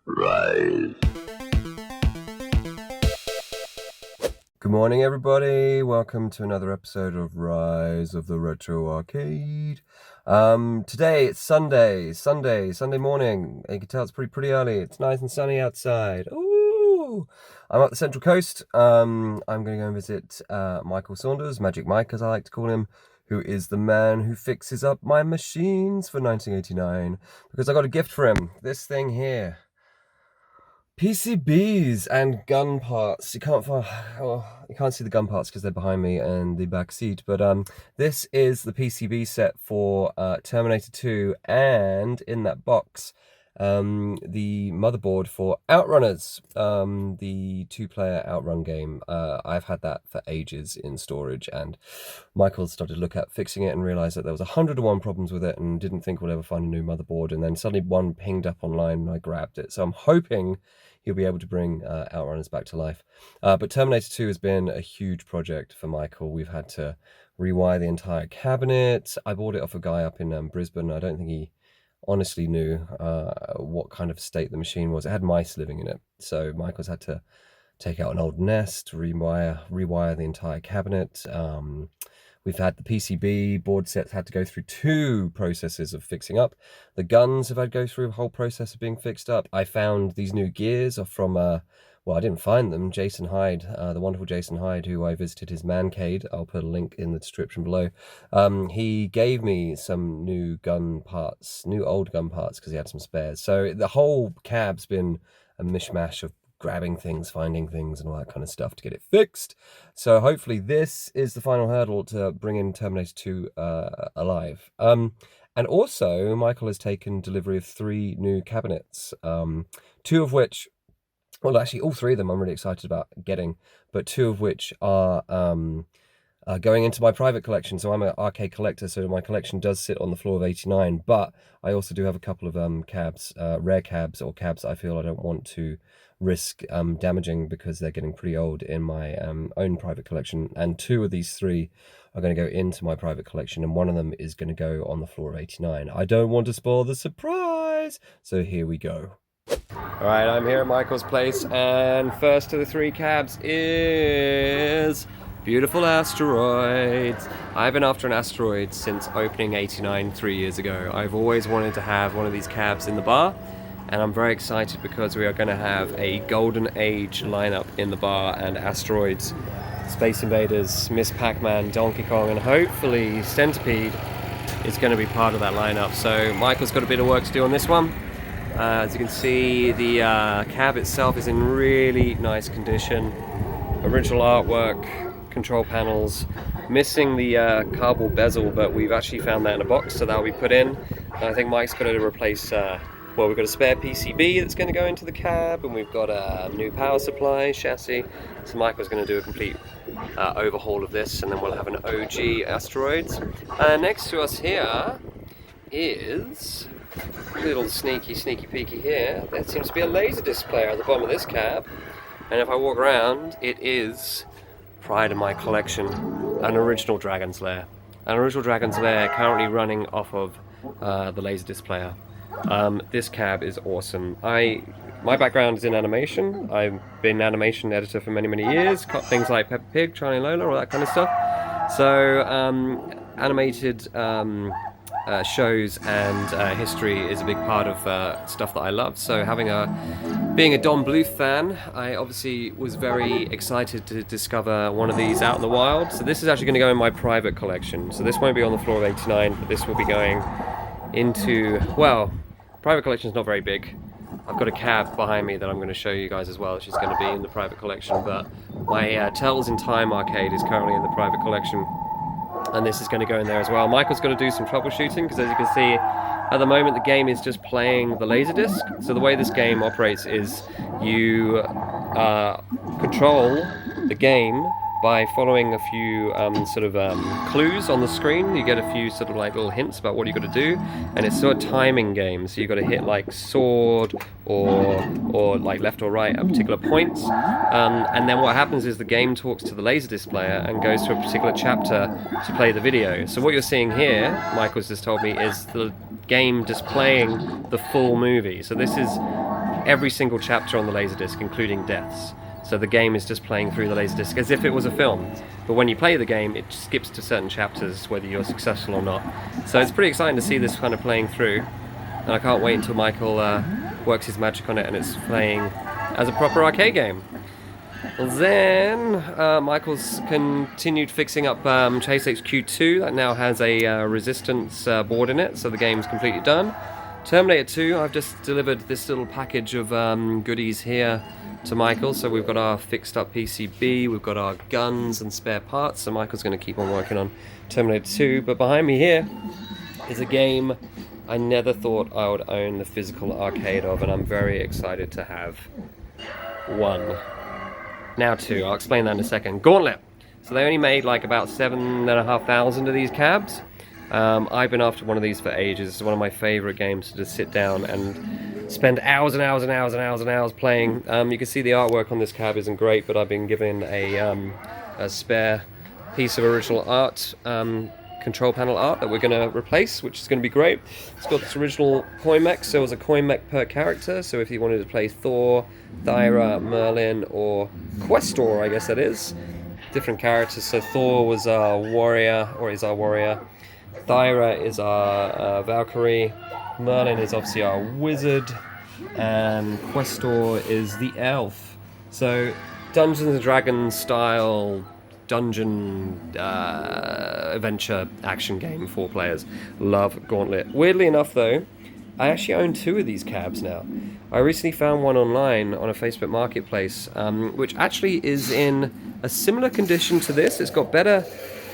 Rise. Good morning, everybody. Welcome to another episode of Rise of the Retro Arcade. Today it's Sunday morning. You can tell it's pretty early. It's nice and sunny outside. Ooh! I'm up the Central Coast. I'm going to go and visit Michael Saunders, Magic Mike as I like to call him, who is the man who fixes up my machines for 1989, because I got a gift for him. This thing here. PCBs and gun parts. You can't see the gun parts because they're behind me and the back seat. But this is the PCB set for Terminator 2, and in that box, the motherboard for Outrunners, the two-player Outrun game. I've had that for ages in storage, and Michael started to look at fixing it and realized that there was 101 problems with it, and didn't think we'll ever find a new motherboard. And then suddenly one pinged up online, and I grabbed it. So I'm hoping he'll be able to bring Outrunners back to life. But Terminator 2 has been a huge project for Michael. We've had to rewire the entire cabinet. I bought it off a guy up in Brisbane. I don't think he honestly knew what kind of state the machine was. It had mice living in it. So Michael's had to take out an old nest, rewire the entire cabinet. We've had the PCB board sets had to go through 2 processes of fixing up. The guns have had to go through a whole process of being fixed up. I found these new gears are from, well, I didn't find them. Jason Hyde, the wonderful Jason Hyde, who I visited his Mancade. I'll put a link in the description below. He gave me some new old gun parts, because he had some spares. So the whole cab's been a mishmash of grabbing things, finding things, and all that kind of stuff to get it fixed. So hopefully this is the final hurdle to bring in Terminator 2 alive. And also, Michael has taken delivery of 3 new cabinets, 2 of which, well, actually all 3 of them I'm really excited about getting, but 2 of which are going into my private collection. So I'm an arcade collector, so my collection does sit on the floor of 89, but I also do have a couple of cabs, rare cabs, or cabs I feel I don't want to risk damaging, because they're getting pretty old, in my own private collection. And 2 of these 3 are going to go into my private collection, and one of them is going to go on the floor of 89. I don't want to spoil the surprise, so here we go. All right, I'm here at Michael's place, and first of the 3 cabs is beautiful Asteroids. I've been after an Asteroid since opening 89 3 years ago. I've always wanted to have one of these cabs in the bar, and I'm very excited because we are going to have a golden age lineup in the bar, and Asteroids, Space Invaders, Miss Pac-Man, Donkey Kong, and hopefully Centipede is going to be part of that lineup. So Michael's got a bit of work to do on this one. As you can see, the cab itself is in really nice condition. Original artwork, control panels, missing the cardboard bezel, but we've actually found that in a box, so that'll be put in. And I think Mike's got to replace, well, we've got a spare PCB that's going to go into the cab, and we've got a new power supply chassis. So Michael's going to do a complete overhaul of this, and then we'll have an OG Asteroids. Next to us here is a little sneaky peeky here. There seems to be a Laserdisc player at the bottom of this cab, and if I walk around, it is pride of my collection, an original Dragon's Lair. An original Dragon's Lair currently running off of the Laserdisc player. This cab is awesome. My background is in animation. I've been an animation editor for many years, cut things like Peppa Pig, Charlie and Lola, all that kind of stuff. So animated shows and history is a big part of stuff that I love. So being a Don Bluth fan, I obviously was very excited to discover one of these out in the wild. So this is actually going to go in my private collection. So this won't be on the floor of 89, but this will be going into, well, private collection is not very big. I've got a cab behind me that I'm going to show you guys as well, which is going to be in the private collection, but my Tells in Time arcade is currently in the private collection, and this is going to go in there as well. Michael's got to do some troubleshooting, because as you can see, at the moment the game is just playing the Laserdisc. So the way this game operates is you control the game by following a few clues on the screen. You get a few sort of like little hints about what you've got to do, and it's sort of timing game. So you've got to hit like sword or like left or right at particular points, and then what happens is the game talks to the Laserdisc player and goes to a particular chapter to play the video. So what you're seeing here, Michael's just told me, is the game displaying the full movie. So this is every single chapter on the Laserdisc, including deaths. So the game is just playing through the Laserdisc as if it was a film. But when you play the game, it skips to certain chapters, whether you're successful or not. So it's pretty exciting to see this kind of playing through. And I can't wait until Michael works his magic on it and it's playing as a proper arcade game. Then Michael's continued fixing up Chase HQ2. That now has a resistance board in it, so the game's completely done. Terminator 2, I've just delivered this little package of goodies here to Michael. So we've got our fixed up PCB, we've got our guns and spare parts, so Michael's going to keep on working on Terminator 2. But behind me here is a game I never thought I would own the physical arcade of, and I'm very excited to have one. Now two, I'll explain that in a second. Gauntlet. So they only made like about 7,500 of these cabs. I've been after one of these for ages. It's one of my favorite games to just sit down and spend hours and hours and hours and hours and hours playing. You can see the artwork on this cab isn't great, but I've been given a spare piece of original art, control panel art that we're going to replace, which is going to be great. It's got this original coin mech, so it was a coin mech per character. So if you wanted to play Thor, Thyra, Merlin, or Questor, I guess that is, different characters. So Thor was our warrior, or is our warrior. Thyra is our Valkyrie. Merlin is obviously our wizard, and Questor is the elf. So Dungeons and Dragons style dungeon adventure action game, 4 players. Love Gauntlet. Weirdly enough though, I actually own 2 of these cabs now. I recently found one online on a Facebook marketplace, which actually is in a similar condition to this. It's got better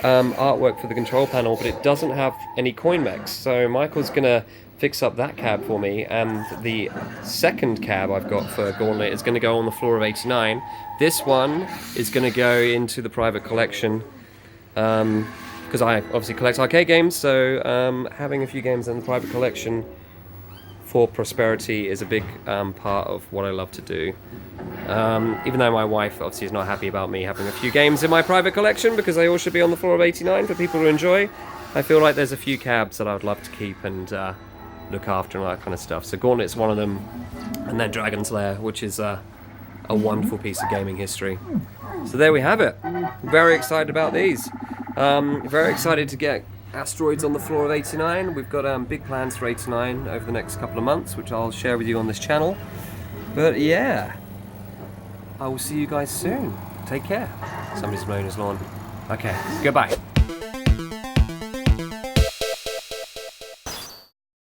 artwork for the control panel, but it doesn't have any coin mechs. So Michael's gonna fix up that cab for me, and the second cab I've got for Gauntlet is going to go on the floor of 89. This one is going to go into the private collection, because I obviously collect arcade games, so having a few games in the private collection for prosperity is a big part of what I love to do. Even though my wife obviously is not happy about me having a few games in my private collection, because they all should be on the floor of 89 for people to enjoy, I feel like there's a few cabs that I would love to keep and look after and all that kind of stuff. So Gauntlet's one of them, and then Dragon's Lair, which is a wonderful piece of gaming history. So there we have it. Very excited about these. Very excited to get Asteroids on the floor of 89. We've got big plans for 89 over the next couple of months, which I'll share with you on this channel. But yeah, I will see you guys soon. Take care. Somebody's mowing his lawn. Okay, goodbye.